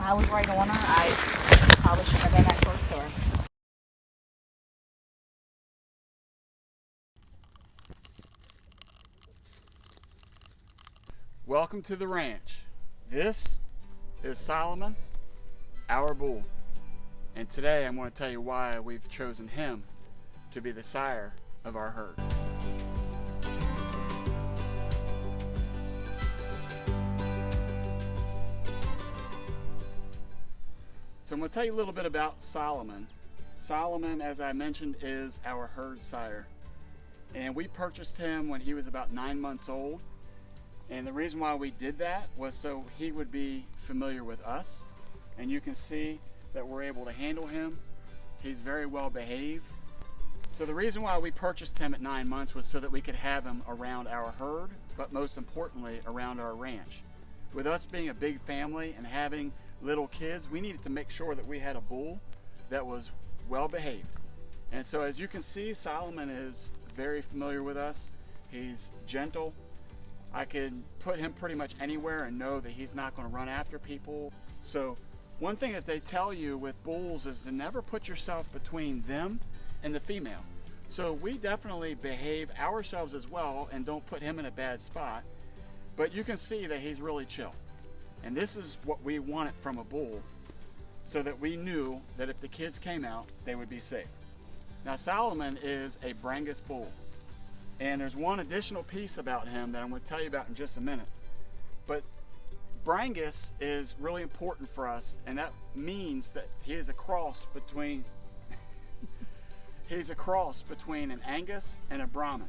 I was right on her. I probably shouldn't have been that close to her. Welcome to the ranch. This is Solomon, our bull. And today I'm going to tell you why we've chosen him to be the sire of our herd. So I'm going to tell you a little bit about Solomon. Solomon, as I mentioned, is our herd sire. And we purchased him when he was about 9 months old. And the reason why we did that was so he would be familiar with us. And you can see that we're able to handle him. He's very well behaved. So the reason why we purchased him at 9 months was so that we could have him around our herd, but most importantly, around our ranch. With us being a big family and having little kids, we needed to make sure that we had a bull that was well behaved. And so as you can see, Solomon is very familiar with us. He's gentle. I can put him pretty much anywhere and know that he's not going to run after people. So one thing that they tell you with bulls is to never put yourself between them and the female. So we definitely behave ourselves as well and don't put him in a bad spot. But you can see that he's really chill. And this is what we wanted from a bull, so that we knew that if the kids came out, they would be safe. Now Solomon is a Brangus bull. And there's one additional piece about him that I'm going to tell you about in just a minute. But Brangus is really important for us, and that means that he is a cross between an Angus and a Brahman.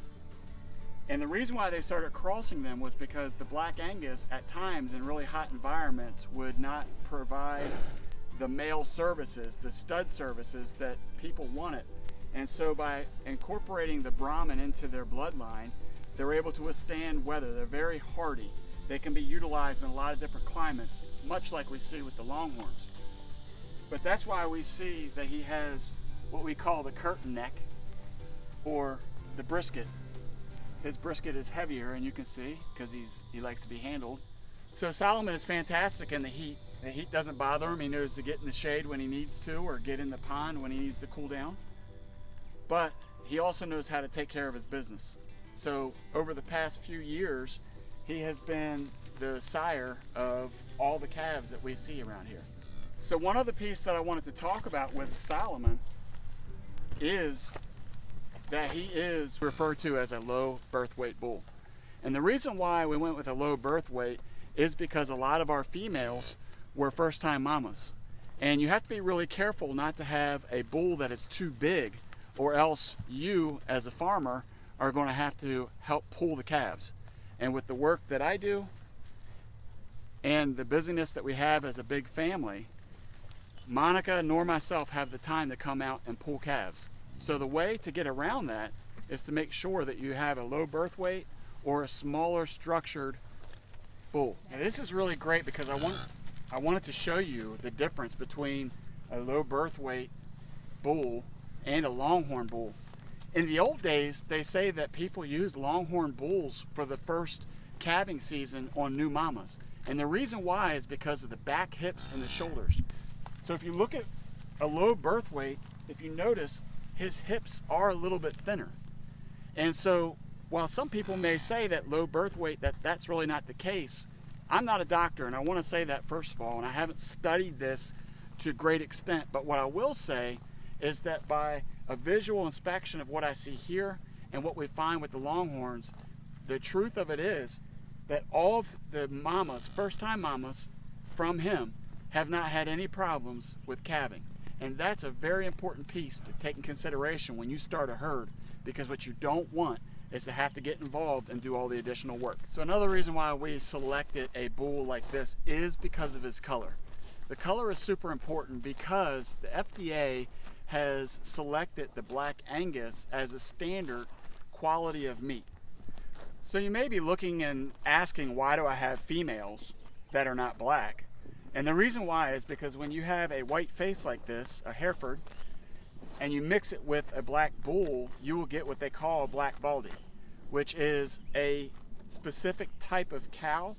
And the reason why they started crossing them was because the Black Angus at times in really hot environments would not provide the male services, the stud services that people wanted. And so by incorporating the Brahman into their bloodline, they're able to withstand weather. They're very hardy. They can be utilized in a lot of different climates, much like we see with the Longhorns. But that's why we see that he has what we call the curtain neck, or the brisket. His brisket is heavier, and you can see, because he likes to be handled. So Solomon is fantastic in the heat. The heat doesn't bother him. He knows to get in the shade when he needs to, or get in the pond when he needs to cool down. But he also knows how to take care of his business. So over the past few years, he has been the sire of all the calves that we see around here. So one other piece that I wanted to talk about with Solomon is that he is referred to as a low birth weight bull. And the reason why we went with a low birth weight is because a lot of our females were first-time mamas. And you have to be really careful not to have a bull that is too big, or else you, as a farmer, are going to have to help pull the calves. And with the work that I do and the busyness that we have as a big family, Monica nor myself have the time to come out and pull calves. So the way to get around that is to make sure that you have a low birth weight or a smaller structured bull. Now this is really great because I wanted to show you the difference between a low birth weight bull and a Longhorn bull. In the old days, they say that people use Longhorn bulls for the first calving season on new mamas. And the reason why is because of the back, hips, and the shoulders. So if you look at a low birth weight, if you notice, his hips are a little bit thinner. And so while some people may say that low birth weight, that's really not the case, I'm not a doctor, and I want to say that first of all, and I haven't studied this to a great extent, but what I will say is that by a visual inspection of what I see here and what we find with the Longhorns, the truth of it is that all of the mamas, first-time mamas from him, have not had any problems with calving. And that's a very important piece to take in consideration when you start a herd, because what you don't want is to have to get involved and do all the additional work. So another reason why we selected a bull like this is because of his color. The color is super important because the FDA has selected the Black Angus as a standard quality of meat. So you may be looking and asking, why do I have females that are not black? And the reason why is because when you have a white face like this, a Hereford, and you mix it with a black bull, you will get what they call a black baldy, which is a specific type of cow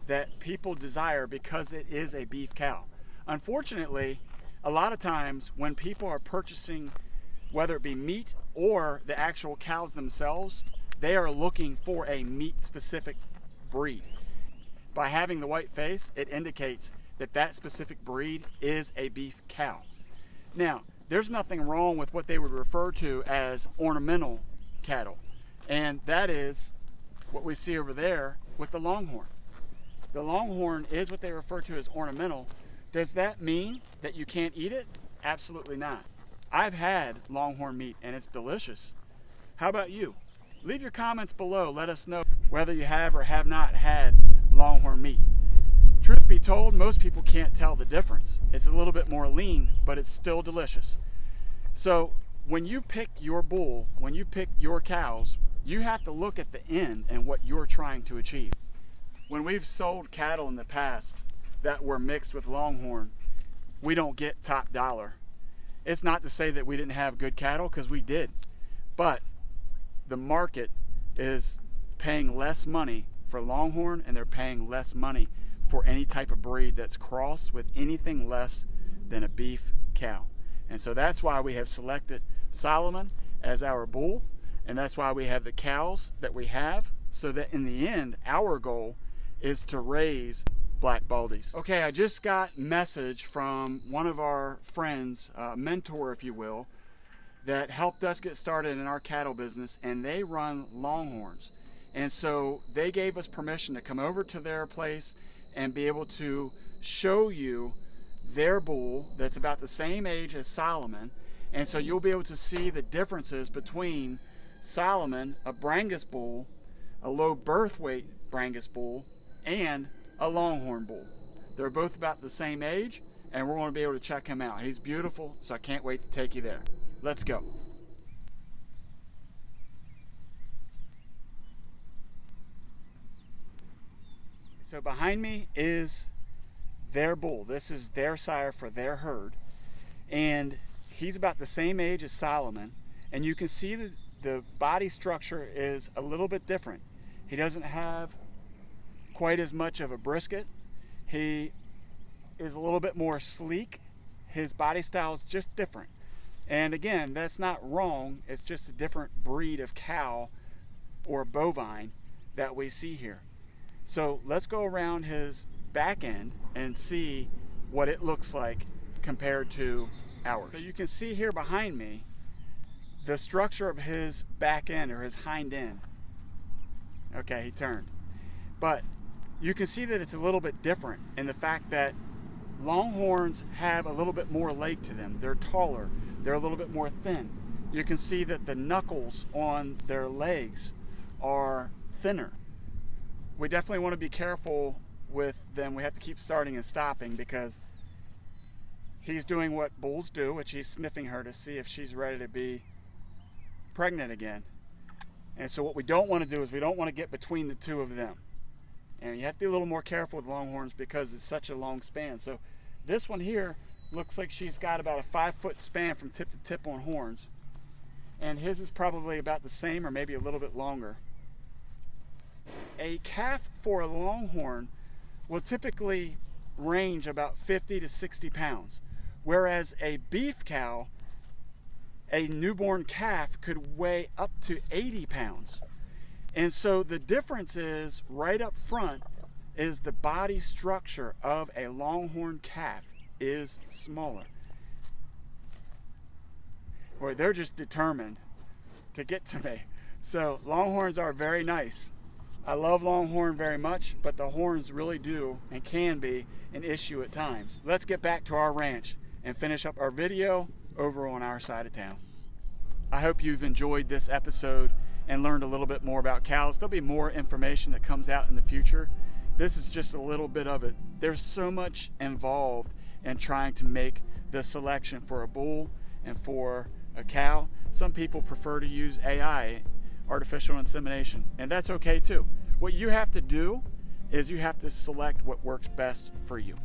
that people desire because it is a beef cow. Unfortunately, a lot of times when people are purchasing, whether it be meat or the actual cows themselves, they are looking for a meat specific breed. By having the white face, it indicates that that specific breed is a beef cow. Now, there's nothing wrong with what they would refer to as ornamental cattle, and that is what we see over there with the longhorn. The longhorn is what they refer to as ornamental. Does that mean that you can't eat it? Absolutely not. I've had longhorn meat and it's delicious. How about you? Leave your comments below. Let us know whether you have or have not had longhorn meat. Truth be told, most people can't tell the difference. It's a little bit more lean, but it's still delicious. So when you pick your bull, when you pick your cows, you have to look at the end and what you're trying to achieve. When we've sold cattle in the past that were mixed with longhorn, we don't get top dollar. It's not to say that we didn't have good cattle, because we did, but the market is paying less money for longhorn, and they're paying less money for any type of breed that's crossed with anything less than a beef cow. And so that's why we have selected Solomon as our bull, and that's why we have the cows that we have, so that in the end our goal is to raise black baldies. Okay, I just got message from one of our friends, mentor if you will, that helped us get started in our cattle business, and they run longhorns. And so they gave us permission to come over to their place and be able to show you their bull that's about the same age as Solomon. And so you'll be able to see the differences between Solomon, a Brangus bull, a low birth weight Brangus bull, and a longhorn bull. They're both about the same age, and we're going to be able to check him out. He's beautiful, so I can't wait to take you there. Let's go. So behind me is their bull. This is their sire for their herd, and he's about the same age as Solomon, and you can see that the body structure is a little bit different. He doesn't have quite as much of a brisket. He is a little bit more sleek. His body style is just different. And again, that's not wrong. It's just a different breed of cow or bovine that we see here. So let's go around his back end and see what it looks like compared to ours. So you can see here behind me the structure of his back end, or his hind end. Okay, he turned. But you can see that it's a little bit different in the fact that longhorns have a little bit more leg to them. They're taller, they're a little bit more thin. You can see that the knuckles on their legs are thinner. We definitely want to be careful with them. We have to keep starting and stopping, because he's doing what bulls do, which he's sniffing her to see if she's ready to be pregnant again. And so what we don't want to do is we don't want to get between the two of them. And you have to be a little more careful with longhorns because it's such a long span. So this one here looks like she's got about a 5-foot span from tip to tip on horns. And his is probably about the same or maybe a little bit longer. A calf for a longhorn will typically range about 50 to 60 pounds. Whereas a beef cow, a newborn calf could weigh up to 80 pounds. And so the difference is, right up front, is the body structure of a longhorn calf is smaller. Boy, they're just determined to get to me. So longhorns are very nice. I love longhorn very much, but the horns really do and can be an issue at times. Let's get back to our ranch and finish up our video over on our side of town. I hope you've enjoyed this episode and learned a little bit more about cows. There'll be more information that comes out in the future. This is just a little bit of it. There's so much involved in trying to make the selection for a bull and for a cow. Some people prefer to use AI, artificial insemination, and that's okay too. What you have to do is you have to select what works best for you.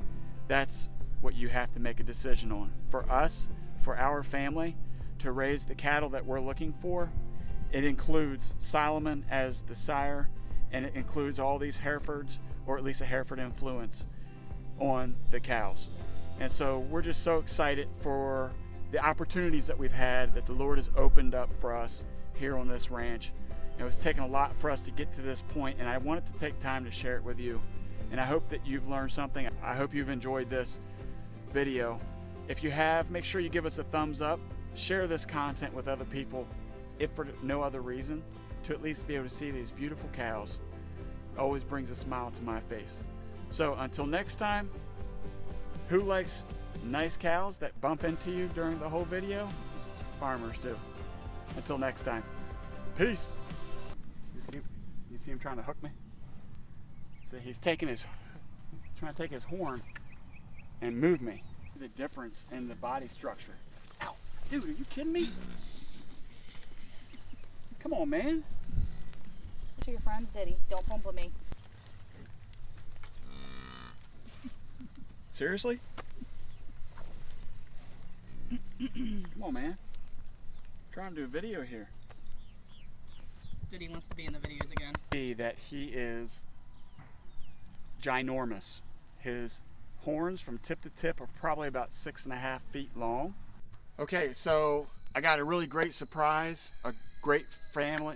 That's what you have to make a decision on. For us, for our family, to raise the cattle that we're looking for, it includes Solomon as the sire, and it includes all these Herefords, or at least a Hereford influence on the cows. And so we're just so excited for the opportunities that we've had, that the Lord has opened up for us here on this ranch. It was taking a lot for us to get to this point, and I wanted to take time to share it with you. And I hope that you've learned something. I hope you've enjoyed this video. If you have, make sure you give us a thumbs up. Share this content with other people, if for no other reason, to at least be able to see these beautiful cows. It always brings a smile to my face. So until next time, who likes nice cows that bump into you during the whole video? Farmers do. Until next time, peace. You see him trying to hook me? So he's trying to take his horn and move me. The difference in the body structure. Ow, dude, are you kidding me? Come on, man. To your friend, Diddy. Don't bump with me. Seriously? Come on, man. I'm trying to do a video here. Diddy wants to be in the videos again. See that he is ginormous. His horns from tip to tip are probably about 6.5 feet long. Okay, so I got a really great surprise, a great family.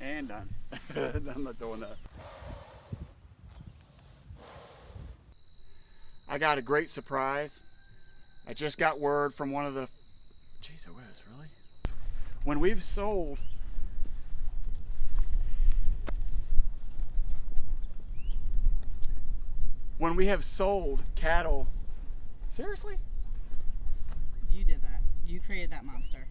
And done. I'm not doing that. I got a great surprise. I just got word from one of the... Jeez, it was, really? When we've sold... When we have sold cattle... Seriously? You did that. You created that monster.